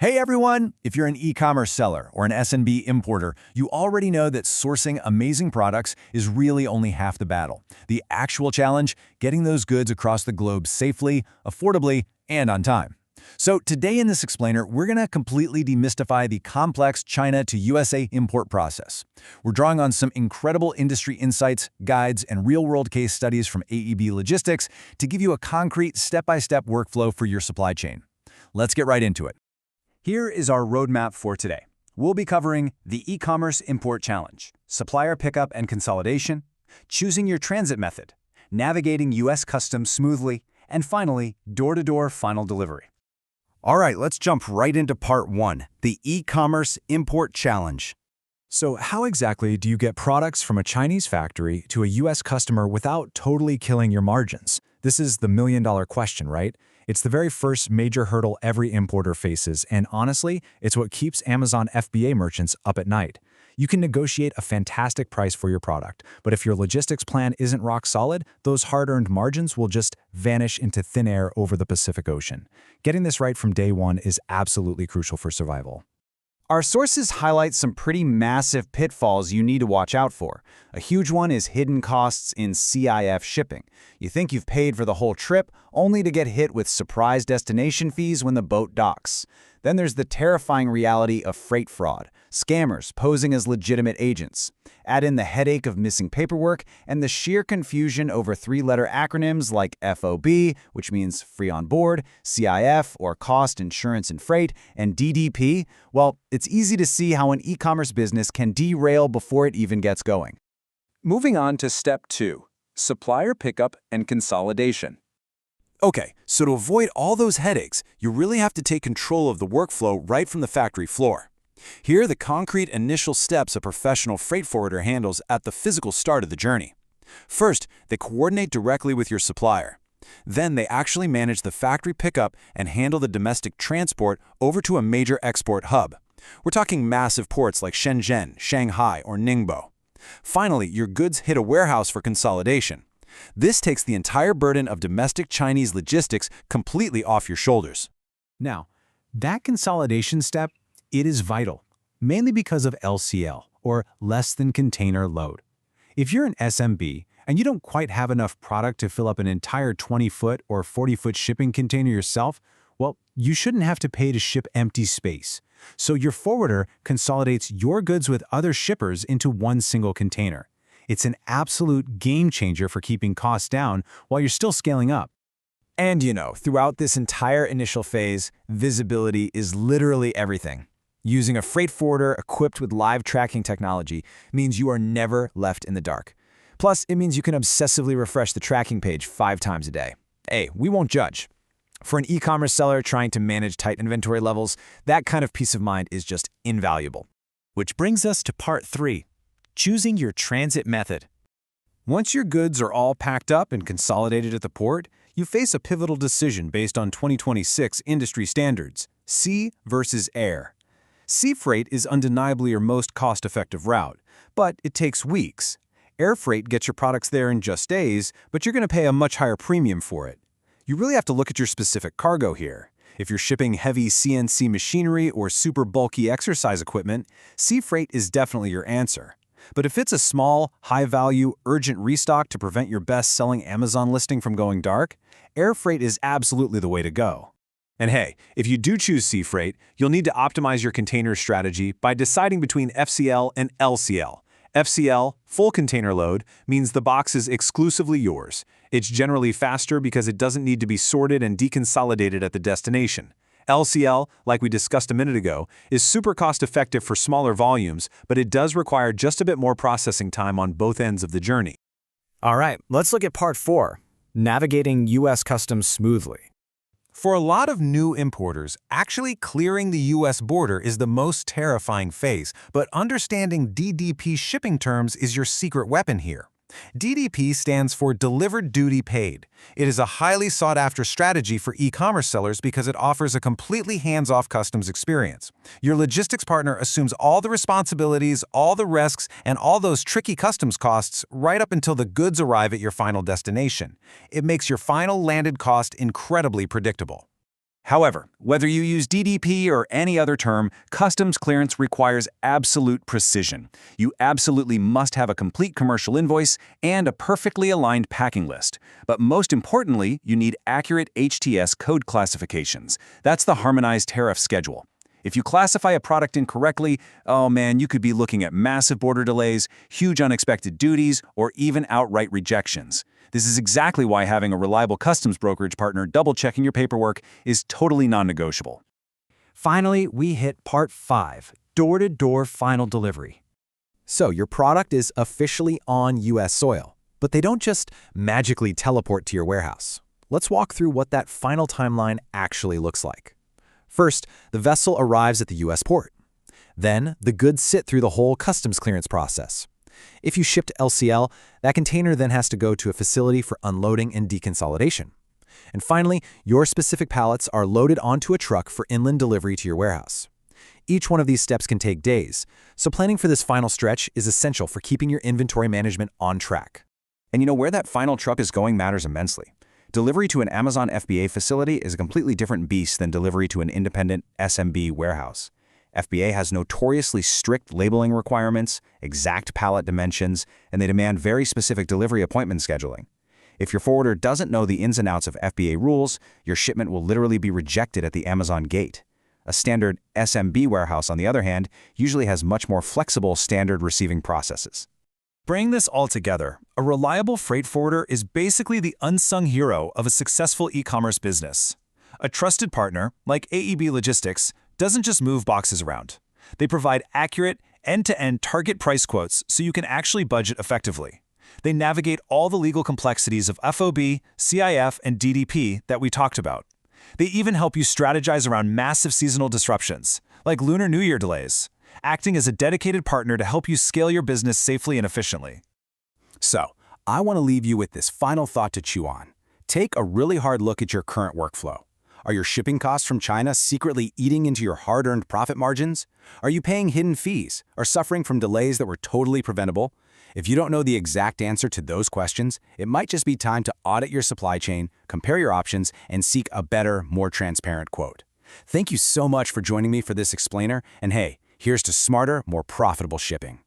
Hey everyone! If you're an e-commerce seller or an SMB importer, you already know that sourcing amazing products is really only half the battle. The actual challenge, getting those goods across the globe safely, affordably, and on time. So today in this explainer, we're going to completely demystify the complex China to USA import process. We're drawing on some incredible industry insights, guides, and real-world case studies from AEB Logistics to give you a concrete step-by-step workflow for your supply chain. Let's get right into it. Here is our roadmap for today. We'll be covering the e-commerce import challenge, supplier pickup and consolidation, choosing your transit method, navigating U.S. customs smoothly, and finally, door-to-door final delivery. All right, let's jump right into part 1, the e-commerce import challenge. So how exactly do you get products from a Chinese factory to a U.S. customer without totally killing your margins? This is the million-dollar question, right? It's the very first major hurdle every importer faces, and honestly, it's what keeps Amazon FBA merchants up at night. You can negotiate a fantastic price for your product, but if your logistics plan isn't rock solid, those hard-earned margins will just vanish into thin air over the Pacific Ocean. Getting this right from day one is absolutely crucial for survival. Our sources highlight some pretty massive pitfalls you need to watch out for. A huge one is hidden costs in CIF shipping. You think you've paid for the whole trip, only to get hit with surprise destination fees when the boat docks. Then there's the terrifying reality of freight fraud, scammers posing as legitimate agents. Add in the headache of missing paperwork and the sheer confusion over three-letter acronyms like FOB, which means free on board, CIF, or cost, insurance, and freight, and DDP. Well, it's easy to see how an e-commerce business can derail before it even gets going. Moving on to step 2, supplier pickup and consolidation. Okay, so to avoid all those headaches, you really have to take control of the workflow right from the factory floor. Here are the concrete initial steps a professional freight forwarder handles at the physical start of the journey. First, they coordinate directly with your supplier. Then they actually manage the factory pickup and handle the domestic transport over to a major export hub. We're talking massive ports like Shenzhen, Shanghai, or Ningbo. Finally, your goods hit a warehouse for consolidation. This takes the entire burden of domestic Chinese logistics completely off your shoulders. Now, that consolidation step, it is vital, mainly because of LCL, or less than container load. If you're an SMB and you don't quite have enough product to fill up an entire 20-foot or 40-foot shipping container yourself, well, you shouldn't have to pay to ship empty space. So your forwarder consolidates your goods with other shippers into one single container. It's an absolute game changer for keeping costs down while you're still scaling up. And throughout this entire initial phase, visibility is literally everything. Using a freight forwarder equipped with live tracking technology means you are never left in the dark. Plus, it means you can obsessively refresh the tracking page 5 times a day. Hey, we won't judge. For an e-commerce seller trying to manage tight inventory levels, that kind of peace of mind is just invaluable. Which brings us to part 3, choosing your transit method. Once your goods are all packed up and consolidated at the port, you face a pivotal decision based on 2026 industry standards, sea versus air. Sea freight is undeniably your most cost-effective route, but it takes weeks. Air freight gets your products there in just days, but you're going to pay a much higher premium for it. You really have to look at your specific cargo here. If you're shipping heavy CNC machinery or super bulky exercise equipment, sea freight is definitely your answer. But if it's a small, high-value, urgent restock to prevent your best-selling Amazon listing from going dark, air freight is absolutely the way to go. And hey, if you do choose sea freight, you'll need to optimize your container strategy by deciding between FCL and LCL. FCL, full container load, means the box is exclusively yours. It's generally faster because it doesn't need to be sorted and deconsolidated at the destination. LCL, like we discussed a minute ago, is super cost-effective for smaller volumes, but it does require just a bit more processing time on both ends of the journey. All right, let's look at part 4, navigating U.S. customs smoothly. For a lot of new importers, actually clearing the U.S. border is the most terrifying phase, but understanding DDP shipping terms is your secret weapon here. DDP stands for Delivered Duty Paid. It is a highly sought-after strategy for e-commerce sellers because it offers a completely hands-off customs experience. Your logistics partner assumes all the responsibilities, all the risks, and all those tricky customs costs right up until the goods arrive at your final destination. It makes your final landed cost incredibly predictable. However, whether you use DDP or any other term, customs clearance requires absolute precision. You absolutely must have a complete commercial invoice and a perfectly aligned packing list. But most importantly, you need accurate HTS code classifications. That's the harmonized tariff schedule. If you classify a product incorrectly, oh man, you could be looking at massive border delays, huge unexpected duties, or even outright rejections. This is exactly why having a reliable customs brokerage partner double-checking your paperwork is totally non-negotiable. Finally, we hit part 5, door-to-door final delivery. So your product is officially on U.S. soil, but they don't just magically teleport to your warehouse. Let's walk through what that final timeline actually looks like. First, the vessel arrives at the U.S. port. Then, the goods sit through the whole customs clearance process. If you ship to LCL, that container then has to go to a facility for unloading and deconsolidation. And finally, your specific pallets are loaded onto a truck for inland delivery to your warehouse. Each one of these steps can take days, so planning for this final stretch is essential for keeping your inventory management on track. And you know, where that final truck is going matters immensely. Delivery to an Amazon FBA facility is a completely different beast than delivery to an independent SMB warehouse. FBA has notoriously strict labeling requirements, exact pallet dimensions, and they demand very specific delivery appointment scheduling. If your forwarder doesn't know the ins and outs of FBA rules, your shipment will literally be rejected at the Amazon gate. A standard SMB warehouse, on the other hand, usually has much more flexible standard receiving processes. Bring this all together. A reliable freight forwarder is basically the unsung hero of a successful e-commerce business. A trusted partner, like AEB Logistics, doesn't just move boxes around. They provide accurate, end-to-end target price quotes so you can actually budget effectively. They navigate all the legal complexities of FOB, CIF, and DDP that we talked about. They even help you strategize around massive seasonal disruptions, like Lunar New Year delays, acting as a dedicated partner to help you scale your business safely and efficiently. So, I want to leave you with this final thought to chew on. Take a really hard look at your current workflow. Are your shipping costs from China secretly eating into your hard-earned profit margins? Are you paying hidden fees or suffering from delays that were totally preventable? If you don't know the exact answer to those questions, it might just be time to audit your supply chain, compare your options, and seek a better, more transparent quote. Thank you so much for joining me for this explainer, and hey, here's to smarter, more profitable shipping.